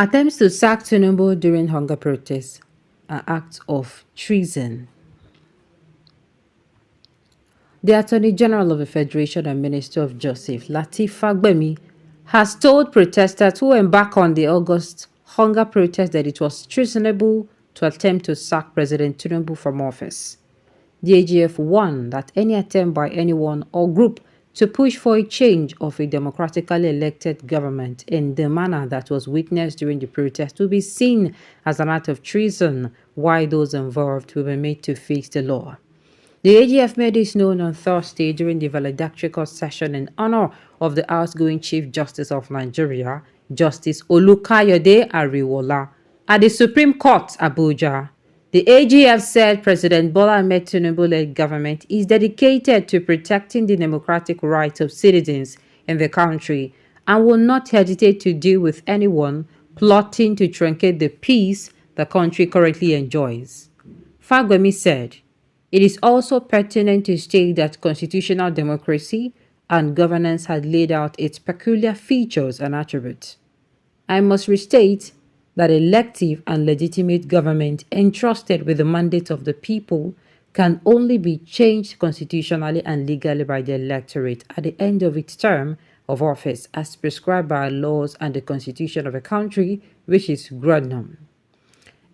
Attempts to sack Tinubu during hunger protests are acts of treason. The Attorney General of the Federation and Minister of Justice, Lateef Fagbemi, has told protesters who embarked on the August hunger protest that it was treasonable to attempt to sack President Tinubu from office. The AGF warned that any attempt by anyone or group to push for a change of a democratically elected government in the manner that was witnessed during the protest will be seen as an act of treason, while those involved will be made to face the law. The AGF made this known on Thursday during the valedictory court session in honor of the outgoing Chief Justice of Nigeria, Justice Olukayode Ariwola, at the Supreme Court, Abuja. The AGF said President Bola Ahmed Tinubu-led government is dedicated to protecting the democratic rights of citizens in the country and will not hesitate to deal with anyone plotting to truncate the peace the country currently enjoys. Fagbemi said, it is also pertinent to state that constitutional democracy and governance had laid out its peculiar features and attributes. I must restate that elective and legitimate government entrusted with the mandate of the people can only be changed constitutionally and legally by the electorate at the end of its term of office as prescribed by laws and the constitution of a country, which is Grodnum.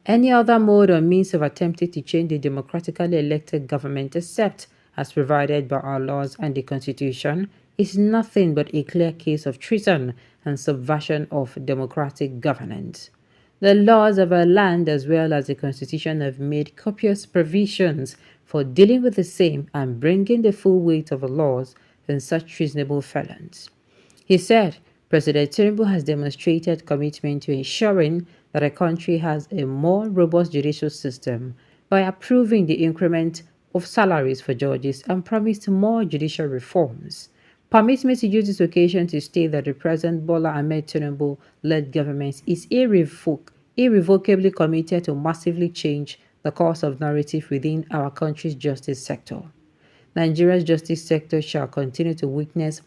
Any other mode or means of attempting to change the democratically elected government, except as provided by our laws and the Constitution, is nothing but a clear case of treason and subversion of democratic governance. The laws of our land as well as the Constitution have made copious provisions for dealing with the same and bringing the full weight of the laws on such treasonable felons. He said, President Tinubu has demonstrated commitment to ensuring that a country has a more robust judicial system by approving the increment of salaries for judges and promised more judicial reforms. Permit me to use this occasion to state that the present Bola Ahmed Tinubu-led government is irrevocably committed to massively change the course of narrative within our country's justice sector. Nigeria's justice sector shall continue to witness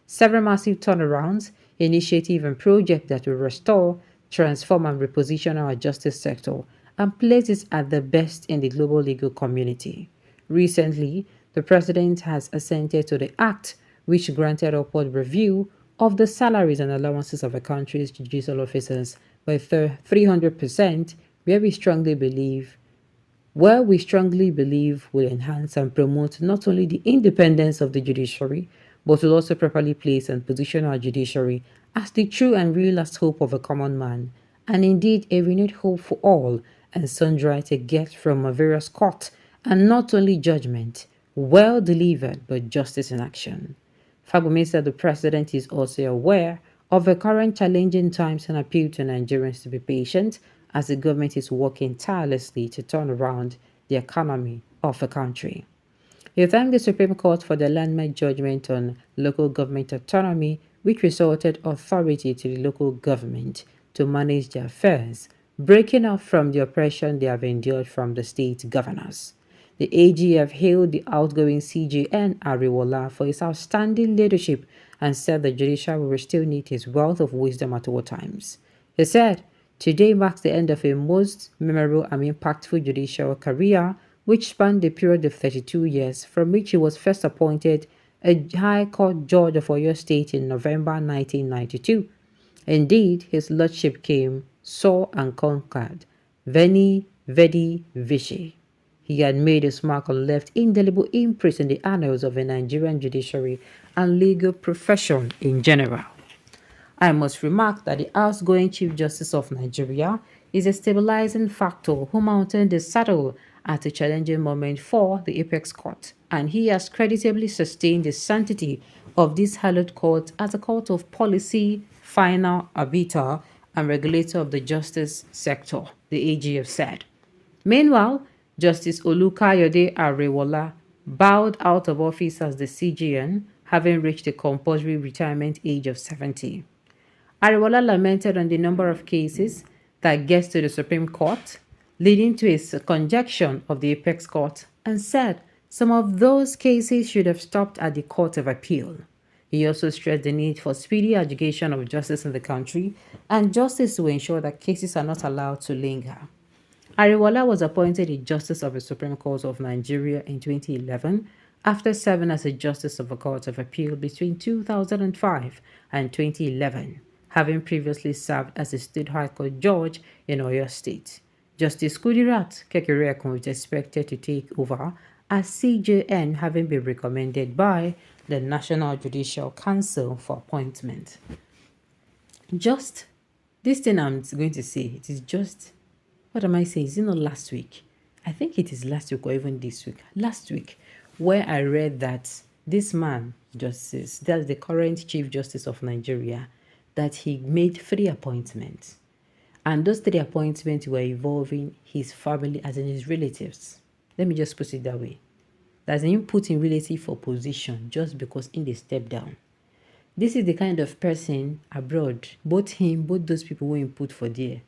several massive turnarounds, initiatives, and projects that will restore, transform, and reposition our justice sector and place it at the best in the global legal community. Recently, the President has assented to the act which granted upward review of the salaries and allowances of a country's judicial officers by 300%, where we strongly believe will enhance and promote not only the independence of the judiciary, but will also properly place and position our judiciary as the true and real last hope of a common man, and indeed a renewed hope for all and sundry to get from a various court, and not only judgment, well delivered, but justice in action. Fagbemi said the president is also aware of the current challenging times and appealed to Nigerians to be patient as the government is working tirelessly to turn around the economy of the country. He thanked the Supreme Court for the landmark judgment on local government autonomy, which resorted authority to the local government to manage their affairs, breaking off from the oppression they have endured from the state governors. The AGF hailed the outgoing CJN Ariwola for his outstanding leadership and said the judiciary will still need his wealth of wisdom at all times. He said, today marks the end of a most memorable and impactful judicial career, which spanned the period of 32 years, from which he was first appointed a High Court judge of Oyo State in November 1992. Indeed, his lordship came, saw and conquered. Veni, Vidi, Vici. He had made his mark and left indelible imprint in the annals of the Nigerian judiciary and legal profession in general. I must remark that the outgoing Chief Justice of Nigeria is a stabilizing factor who mounted the saddle at a challenging moment for the Apex Court, and he has creditably sustained the sanctity of this hallowed court as a court of policy, final arbiter, and regulator of the justice sector, the AGF said. Meanwhile, Justice Olukayode Ariwola bowed out of office as the CGN, having reached the compulsory retirement age of 70. Ariwola lamented on the number of cases that gets to the Supreme Court, leading to a conjunction of the Apex Court, and said some of those cases should have stopped at the Court of Appeal. He also stressed the need for speedy adjudication of justice in the country and justice to ensure that cases are not allowed to linger. Ariwala was appointed a Justice of the Supreme Court of Nigeria in 2011 after serving as a Justice of the Court of Appeal between 2005 and 2011, having previously served as a State High Court judge in Oyo State. Justice Kudirat Kekereekun is expected to take over as CJN, having been recommended by the National Judicial Council for appointment. Just this thing I'm going to say, it is just, what am I saying? Is it not last week? I think it is last week or even this week. Last week, where I read that this man, Justice, that's the current Chief Justice of Nigeria, that he made 3 appointments. And those 3 appointments were involving his family, as in his relatives. Let me just put it that way. That's him putting relative for position just because in they step down. This is the kind of person abroad, both those people who input for there,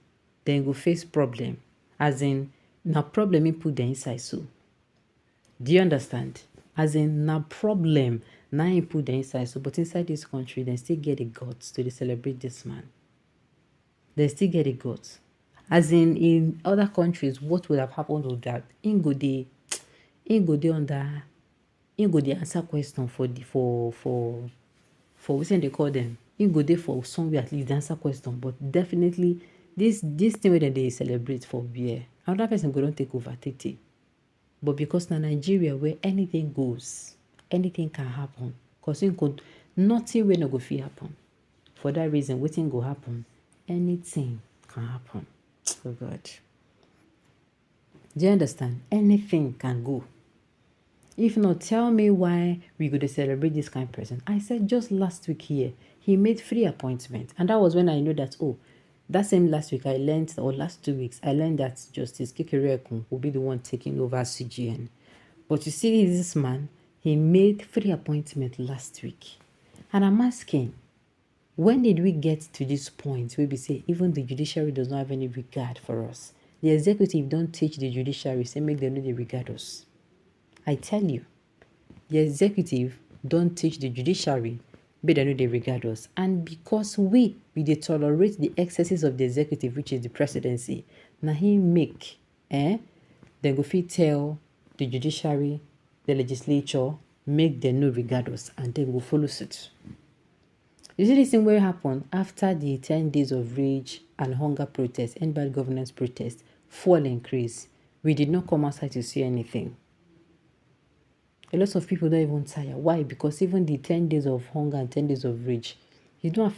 then go face problem. As in, na problem he put the inside so. Do you understand? As in, na problem na he put the inside so, but inside this country, they still get the guts to celebrate this man. They still get the guts. As in other countries, what would have happened with that? In go dey answer question for what they call them. In go dey for somewhere at least the answer question, but definitely this thing where they celebrate for beer, another person go don't take over take. But because in Nigeria where anything goes, anything can happen. Cause nothing will not go fit happen. For that reason, waiting go happen. Anything can happen. Oh God. Do you understand? Anything can go. If not, tell me why we go to celebrate this kind of person. I said just last week here, he made 3 appointments. And that was when I knew that, that same last week I learned, or last 2 weeks, I learned that Justice Kekereekun will be the one taking over CGN. But you see this man, he made 3 appointments last week. And I'm asking, when did we get to this point where we say even the judiciary does not have any regard for us? The executive don't teach the judiciary, say make them know they regard us. I tell you, the executive don't teach the judiciary, but they know they regard us. And because we they tolerate the excesses of the executive, which is the presidency, now he make, then go fit tell the judiciary, the legislature, make them no regard us, and then go follow suit. You see this thing where happened after the 10 days of rage and hunger protest and bad governance protest, fuel increase. We did not come outside to see anything. A lot of people don't even tire. Why? Because even the 10 days of hunger and 10 days of rage, you don't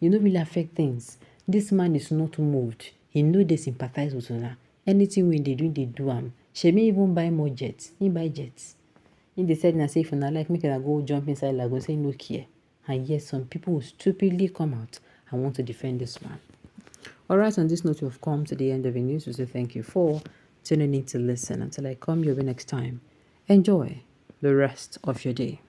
really affect things. This man is not moved. He know they sympathize with una. Anything when they do am. She may even buy more jets. He buy jets. He decide na say if una like, make una go jump inside Lagos, say no care. And yes, some people will stupidly come out and want to defend this man. Alright, on this note, we've come to the end of the news. So thank you for tuning in to listen. Until I come your way next time, enjoy the rest of your day.